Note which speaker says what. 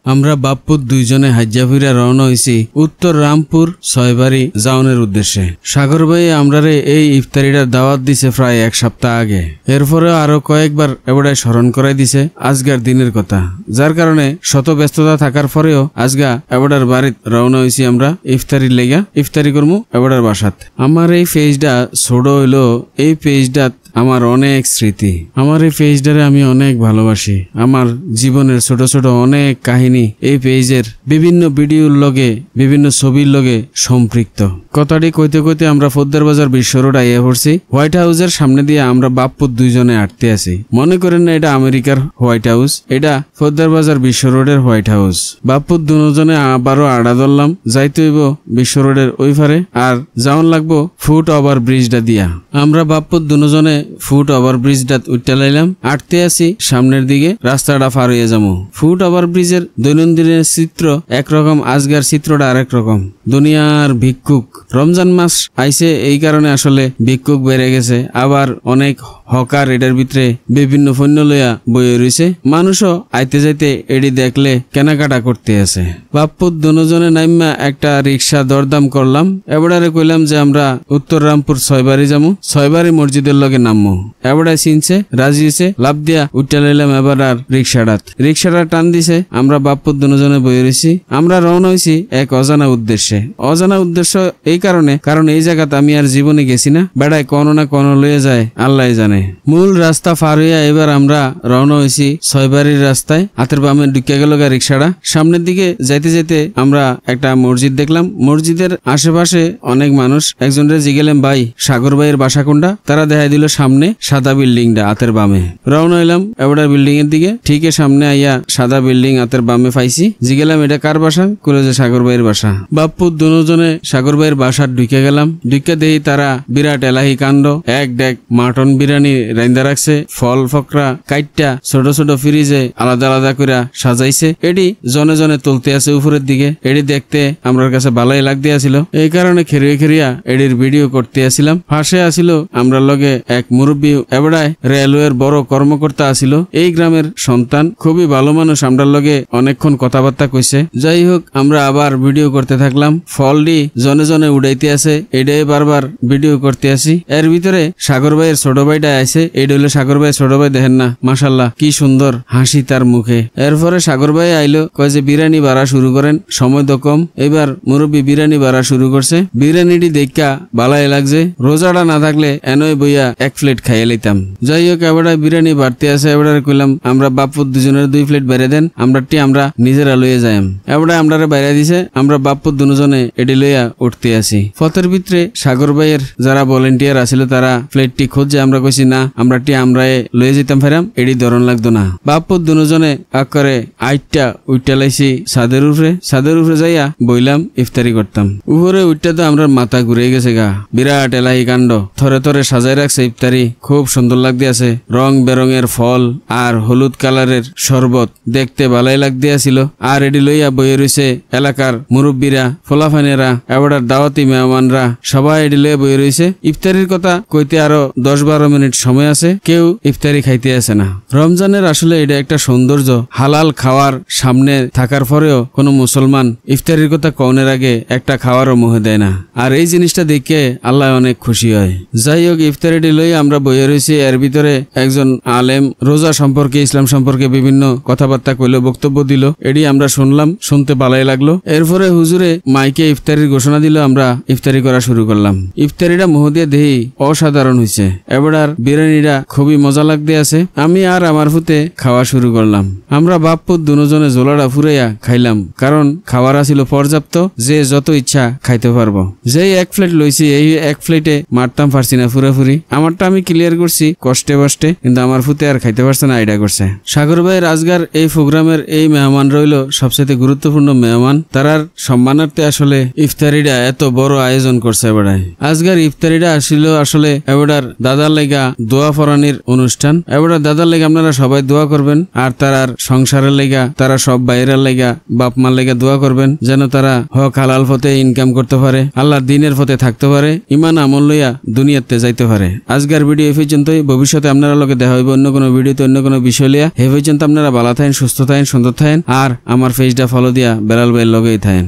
Speaker 1: আমরা বাপ্পুর দুইজনে হাজ্জা ফিরা রওনা হইছি উত্তর রামপুর ছয়বাড়ি যাওনের উদ্দেশ্যে। সাগর ভাই আমরারে এই ইফতারিটার দাওয়াত দিছে প্রায় এক সপ্তাহ আগে। এরপরে আরো কয়েকবার এবারে স্মরণ করাই দিছে আজকের দিনের কথা, যার কারণে শত ব্যস্ততা থাকার পরেও আজগা এবারের বাড়িত রওনা হইছি আমরা ইফতারির লেগা। ইফতারি করমু এবারের বাসাত। আমার এই পেজটা ছোট হইলো, এই পেজটা আমার অনেক স্মৃতি। আমার এই পেজটারে আমি অনেক ভালোবাসি। আমার জীবনের ছোট ছোট অনেক কাহিনী এই পেজের বিভিন্ন ভিডিওর লগে বিভিন্ন ছবির লগে সম্পৃক্ত। কথাটি কইতে কইতে আমরা ফোদ্দার বাজার বিশ্ব রোড আইয়া পড়ছি। হোয়াইট হাউসের সামনে দিয়ে আমরা বাপ্পুর দুইজনে আটতে আছি। মনে করেন না এটা আমেরিকার হোয়াইট হাউস, এটা ফোদ্দার বাজার বিশ্ব রোডের হোয়াইট হাউস। বাপ্পুর দুজনে আবারও আড়া ধরলাম, যাইতে হইব বিশ্ব রোডের ওই পারে, আর যাওয়ান লাগবো ফুট ওভার ব্রিজটা দিয়া। আমরা বাপ্পুর দুজনে ফুট ওভার ব্রিজটা উঠতে লাইলাম, আটতে আসি সামনের দিকে, রাস্তাটা পার হইয়া যাবো। ফুট ওভার ব্রিজের দৈনন্দিনের চিত্র একরকম, আজকের চিত্রটা আরেক রকম। দুনিয়ার ভিক্ষুক, রমজান মাস আইছে এই কারণে আসলে ভিক্ষুক বেড়ে গেছে। আবার অনেক হকার এটার ভিতরে বিভিন্ন পণ্য লইয়া বইয়ে রয়েছে। মানুষও আইতে যাইতে এটি দেখলে কেনাকাটা করতে আছে। বাপ্পুর দুজনে নাইমা একটা রিক্সা দরদাম করলাম। এবারে কইলাম যে আমরা উত্তর রামপুর ছয়বাড়ি যাবো, ছয়বাড়ি মসজিদের লগে নামবো। এবারে চিনছে, রাজি হয়েছে, লাভ দিয়া উঠতে লাইলাম। এবার আর রিক্সাটা টান দিছে। আমরা বাপ্পুর দুজনে বইয়ে রয়েছি। আমরা রওনা হয়েছি এক অজানা উদ্দেশ্যে। অজানা উদ্দেশ্য এই কারণে, কারণ এই জায়গাতে আমি আর জীবনে গেছি না। বেড়ায় কোনো না কোনো লয়ে যায়, আল্লাহ জানে। মূল রাস্তা পার হইয়া এবার আমরা রওনা হয়েছি ছয়বাড়ির রাস্তায়। হাতের বামে ঢুকে গেল রিক্সাটা। সামনের দিকে যাইতে যাইতে আমরা একটা মসজিদ দেখলাম। মসজিদের আশেপাশে অনেক মানুষ। একজনের জিগেলাম, ভাই সাগর ভাইয়ের বাসা কোনটা? তারা দেখাই দিল সামনে সাদা বিল্ডিংটা হাতের বামে। রওনা হইলাম এবার বিল্ডিং এর দিকে। ঠিক সামনে আইয়া সাদা বিল্ডিং হাতের বামে পাইছি। জিগেলাম এটা কার বাসা? কইল যে সাগর ভাইয়ের বাসা। বাপ্পুর দুজনে সাগর ভাইয়ের বাসার ঢুকে গেলাম। ঢুকে দেই তারা বিরাট এলাহি কাণ্ড। এক ডেক মাটন বিরিয়ানি রাইন্দা রাখছে, ফল ফকরা কাইটটা ছোট ছোট ফ্রিজে আলাদা আলাদা করে সাজাইছে। এটি জনে জনে তুলতে আছে উপরের দিকে। এটি দেখতে আমার কাছে ভালোই লাগতে আসিল, এই কারণে খেরিয়া এটির ভিডিও করতে আসিলাম। পাশে আসিল আমরা লগে এক মুরব্বী, এবারে রেলওয়ের বড় কর্মকর্তা আসিল। এই গ্রামের সন্তান, খুবই ভালো মানুষ। আমরার লগে অনেকক্ষণ কথাবার্তা কইছে। যাই হোক, আমরা আবার ভিডিও করতে থাকলাম। ফলটি জনে জনে উড়াইতে আছে, এটাই বারবার ভিডিও করতে আসি। এর ভিতরে সাগর ভাইয়ের ছোট ভাইটা আছে। এইটা হইলো সাগর ভাই ছোট ভাই। দেখেন না মাশাল্লাহ কি সুন্দর হাসি তার মুখে। এরপরে সাগর ভাই আইলো, কয় যে বিরিয়ানি বাড়া শুরু করেন, সময় তো কম। এবার মুরব্বী বিরিয়ানি বাড়া শুরু করছে। বিরিয়ানিটি দেখা ভালাই লাগছে। রোজাটা না থাকলে এনই বইয়া এক প্লেট খাইয়ে লইতাম। যাই হোক, এবার বিরিয়ানি বাড়তে আছে। এবার কইলাম আমরা বাপ্পুর দুজনের 2 প্লেট বেড়ে দেন, আমরা নিজেরা লইয়া যাই। এবার আমরা বাইরে দিছে। আমরা বাপ্পুর দুজনে এটি লইয়া উঠতে আসি। পথের ভিতরে সাগর ভাইয়ের যারা ভলেন্টিয়ার আছিল তারা প্লেটটি খুঁজছে। আমরা কইছি না, আমরা লয়ে যেতাম ফেরাম, এটি ধরন লাগতো না। বাপ্পুর দুজনে করে আইটটা উঠতে লাইছি ছাদের উপরে যাইয়া বইলাম ইফতারি করতাম। উপরে উঠতে তো আমরা মাথা ঘুরে গেছে গা। বিরাট এলাহি কাণ্ড, থরে থরে সাজাই রাখছে ইফতারি। খুব সুন্দর লাগতে আছে। রং বেরঙের ফল আর হলুদ কালারের শরবত দেখতে ভালাই লাগতে আসিল। আর এটি লইয়া বইয়ে রয়েছে এলাকার মুরব্বীরা, ফোলাফানেরা, এবার দাওয়াতি মেহমানরা, সবাই এটি লইয়া বইয়ে রয়েছে। ইফতারির কথা কইতে আরো 10-12 মিনিট সময় আছে। কেউ ইফতারি খাইতে আসে না। রমজানের আসলে এটা একটা সৌন্দর্য। হালাল খাওয়ার সামনে থাকার পরেও কোনো মুসলমান ইফতারির কথা কওনের আগে একটা খাওয়ারও মুহে দেয় না। আর এই জিনিসটা দেখে আল্লাহ অনেক খুশি হয়। যাই হোক, ইফতারিটি লই আমরা বইয়ে রয়েছি। এর ভিতরে একজন আলেম রোজা সম্পর্কে, ইসলাম সম্পর্কে বিভিন্ন কথাবার্তা কইল, বক্তব্য দিল। এটি আমরা শুনলাম, শুনতে ভালোই লাগলো। এরপরে হুজুরে মাইকে ইফতারির ঘোষণা দিল। আমরা ইফতারি করা শুরু করলাম। ইফতারিটা মুহ দিয়ে দেহি অসাধারণ হয়েছে। এবার বিরিয়ানিটা খুবই মজা লাগতে আছে। আমি আর আমার ফুতে খাওয়া শুরু করলাম। আমরা বাপ্পুর দুজনে জোলাটা ফুরাইয়া খাইলাম, কারণ খাবার আছিল পর্যাপ্ত, যে যত ইচ্ছা খাইতে পারবো। যেই 1 প্লেট লইছি, এই 1 প্লেটে মারতাম পারছি না পুরাপুরি। আমারটা আমি ক্লিয়ার করছি কষ্টে বষ্টে, কিন্তু আমার ফুতে আর খাইতে পারছে না, আইডা করছে। সাগর ভাইয়ের আজগার এই প্রোগ্রামের এই মেহমান রইল সবচেয়ে গুরুত্বপূর্ণ মেহমান। তারার সম্মানার্থে আসলে ইফতারিটা এত বড় আয়োজন করছে এবারে। আজকের ইফতারিটা আসিল আসলে এবারে দাদার লেগা দোয়া ফরানির অনুষ্ঠান। এবারে দাদার লেগা আপনারা সবাই দোয়া করবেন, আর তার সংসারের লেগা তারা সব বাইরের লেগা বাপ মার লেগা দোয়া করবেন যেন তারা হক হালাল পথে ইনকাম করতে পারে, আল্লাহর দ্বীনের পথে থাকতে পারে, ইমান আমল লইয়া দুনিয়াতে যাইতে পারে। আজকের ভিডিও এই পর্যন্তই। ভবিষ্যতে আপনারা লগে দেখা হইব অন্য কোনো ভিডিওতে অন্য কোনো বিষয় লিয়া। এই পর্যন্ত আপনারা ভালো থাকেন, সুস্থ থাকেন, সুন্দর থাকেন, আর আমার পেজটা ফলো দিয়া বেলাল ভাইয়ের লগেই থাকেন।